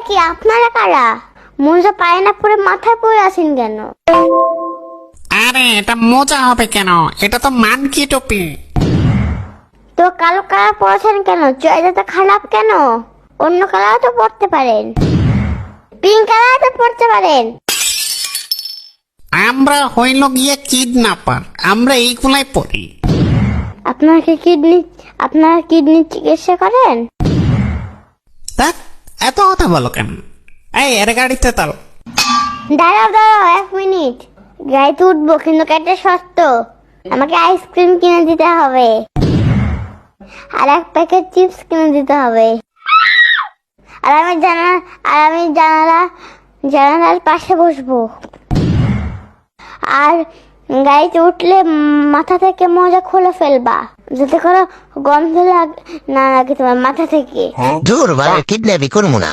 কি আপনারা কারা? মোজা পায়ে না পরে মাথায় পরে আছেন কেন? আরে এটা মোজা হবে কেন? এটা তো মানকি টুপি। তো কালো কালার পরেছেন কেন? চয়েস তো খারাপ কেন? অন্য কালার তো পরতে পারেন, পিঙ্ক কালার তো পরতে পারেন। আমরা হইল গিয়ে কিডন্যাপার, আমরা এইগুলাই পড়ি। আপনারা কিডনি চিকিৎসা করেন? দেখ, এত কথা বলো কেন? এই এর গাড়িতে তাল। দাঁড়াও 1 মিনিট। গাড়িতে উঠবো কিন্তু একটা শর্ত, আমাকে আইসক্রিম কিনে দিতে হবে আর 1 প্যাকেট চিপস কিনে দিতে হবে। আর আমি জানালার পাশে বসবো। আর গাড়িতে উঠলে মাথা থেকে মোজা খুলে ফেলবা, যাতে কোনো গন্ধ না লাগে তোমার মাথা থেকে। দূর ভাই, কিডন্যাপই করবো না।